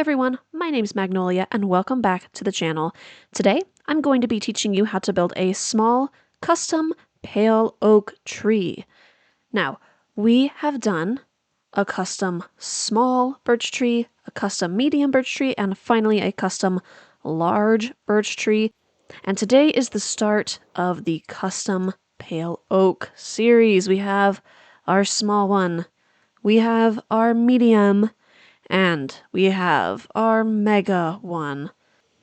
everyone, my name's Magnolia and welcome back to the channel. Today, I'm going to be teaching you how to build a small, custom pale oak tree. Now, we have done a custom small birch tree, a custom medium birch tree, and finally a custom large birch tree. And today is the start of the custom pale oak series. We have our small one, we have our medium, and we have our mega one.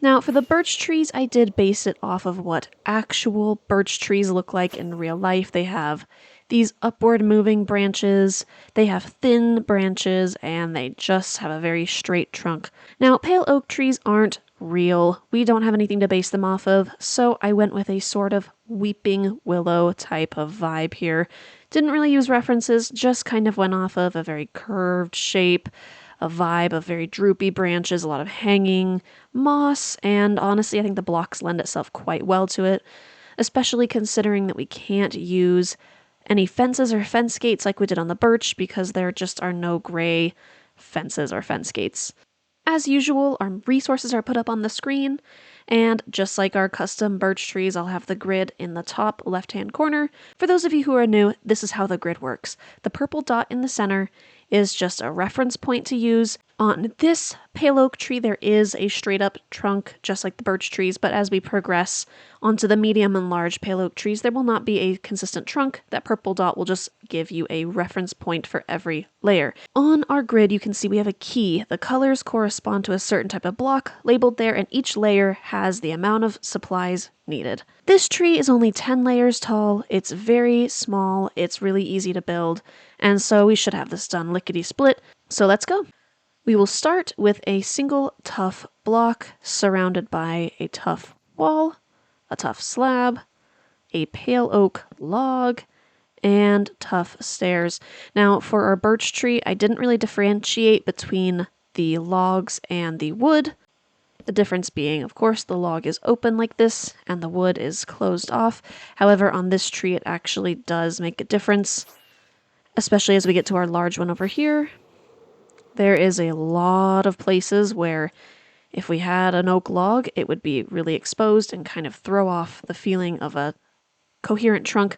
Now, for the birch trees, I did base it off of what actual birch trees look like in real life. They have these upward moving branches, they have thin branches, and they just have a very straight trunk. Now, pale oak trees aren't real. We don't have anything to base them off of, so I went with a sort of weeping willow type of vibe here. Didn't really use references, just kind of went off of a very curved shape, a vibe of very droopy branches, a lot of hanging moss, and honestly, I think the blocks lend itself quite well to it, especially considering that we can't use any fences or fence gates like we did on the birch because there just are no gray fences or fence gates. As usual, our resources are put up on the screen, and just like our custom birch trees, I'll have the grid in the top left-hand corner. For those of you who are new, this is how the grid works. The purple dot in the center is just a reference point to use. On this pale oak tree, there is a straight up trunk, just like the birch trees, but as we progress onto the medium and large pale oak trees, there will not be a consistent trunk. That purple dot will just give you a reference point for every layer. On our grid, you can see we have a key. The colors correspond to a certain type of block labeled there, and each layer has the amount of supplies needed. This tree is only 10 layers tall. It's very small. It's really easy to build, and so we should have this done lickety-split. So let's go. We will start with a single tuff block surrounded by a tuff wall, a tuff slab, a pale oak log, and tuff stairs. Now, for our birch tree, I didn't really differentiate between the logs and the wood. The difference being, of course, the log is open like this and the wood is closed off. However, on this tree, it actually does make a difference, especially as we get to our large one over here. There is a lot of places where if we had an oak log, it would be really exposed and kind of throw off the feeling of a coherent trunk.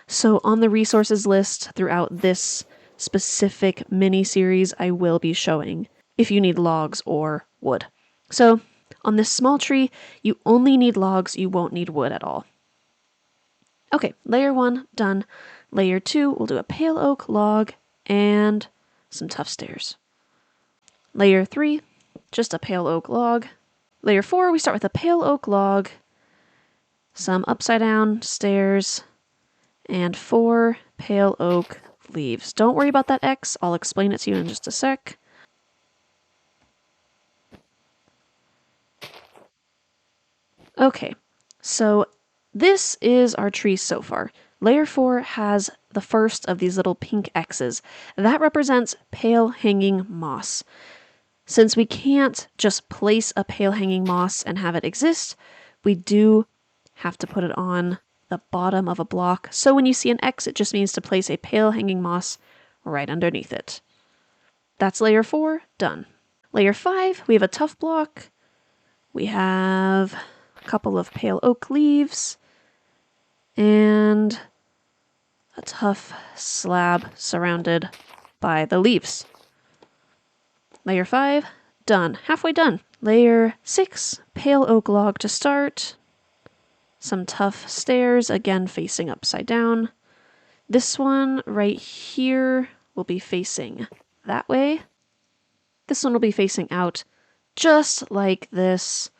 So on the resources list throughout this specific mini-series, I will be showing if you need logs or wood. So on this small tree, you only need logs, you won't need wood at all. Okay, layer 1, done. Layer 2, we'll do a pale oak log and some tuff stairs. Layer 3, just a pale oak log. Layer 4, we start with a pale oak log, some upside down stairs, and 4 pale oak leaves. Don't worry about that X, I'll explain it to you in just a sec. Okay, so this is our tree so far. Layer 4 has the first of these little pink X's. That represents pale hanging moss. Since we can't just place a pale hanging moss and have it exist, we do have to put it on the bottom of a block. So when you see an X, it just means to place a pale hanging moss right underneath it. That's layer 4, done. Layer 5, we have a tuff block. We have a couple of pale oak leaves and a tuff slab surrounded by the leaves. Layer 5, done. Halfway done. Layer 6, pale oak log to start. Some tuff stairs, again facing upside down. This one right here will be facing that way. This one will be facing out just like this.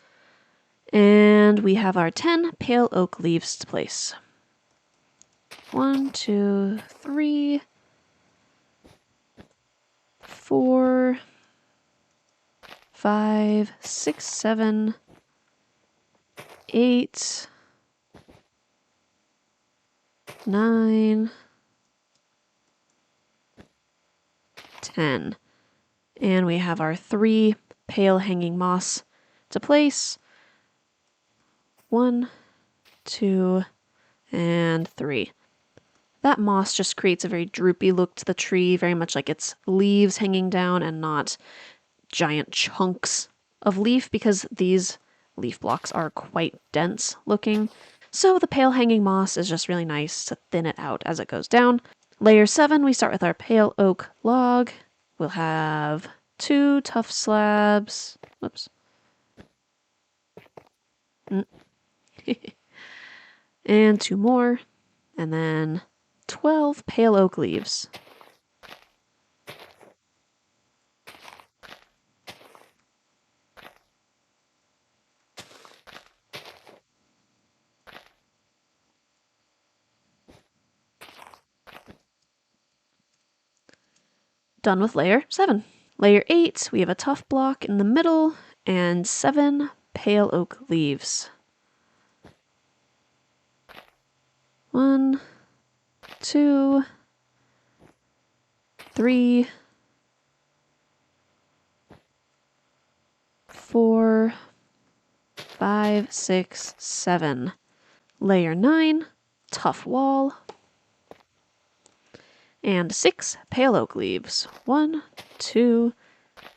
And we have our 10 pale oak leaves to place. 1, 2, 3, 4, 5, 6, 7, 8, 9, 10. And we have our 3 pale hanging moss to place. 1, 2, and 3. That moss just creates a very droopy look to the tree, very much like its leaves hanging down and not giant chunks of leaf because these leaf blocks are quite dense looking. So the pale hanging moss is just really nice to thin it out as it goes down. Layer 7, we start with our pale oak log. We'll have 2 Tuff Slabs. Whoops. And 2 more. And then 12 pale oak leaves. Done with layer 7. Layer 8, we have a tuff block in the middle and 7 pale oak leaves. 1, 2, 3, 4, 5, 6, 7. Layer 9, tuff wall. And 6 pale oak leaves. 1, 2,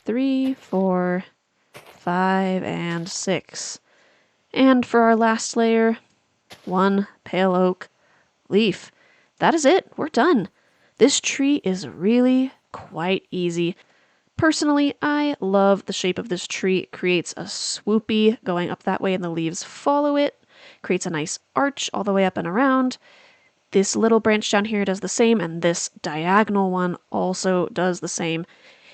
3, 4, 5, and 6. And for our last layer, 1 pale oak leaf. That is it. We're done. This tree is really quite easy. Personally, I love the shape of this tree. It creates a swoopy going up that way and the leaves follow it. Creates a nice arch all the way up and around. This little branch down here does the same, and this diagonal one also does the same.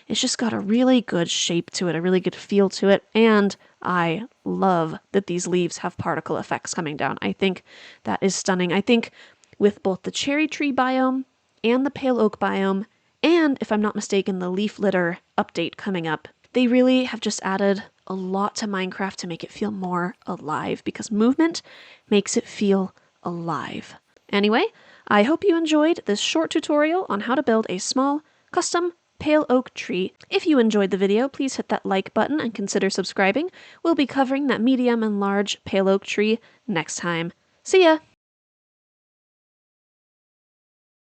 It's just got a really good shape to it, a really good feel to it, and I love that these leaves have particle effects coming down. I think that is stunning. I think with both the cherry tree biome and the pale oak biome, and if I'm not mistaken, the leaf litter update coming up, they really have just added a lot to Minecraft to make it feel more alive, because movement makes it feel alive. Anyway, I hope you enjoyed this short tutorial on how to build a small, custom pale oak tree. If you enjoyed the video, please hit that like button and consider subscribing. We'll be covering that medium and large pale oak tree next time. See ya!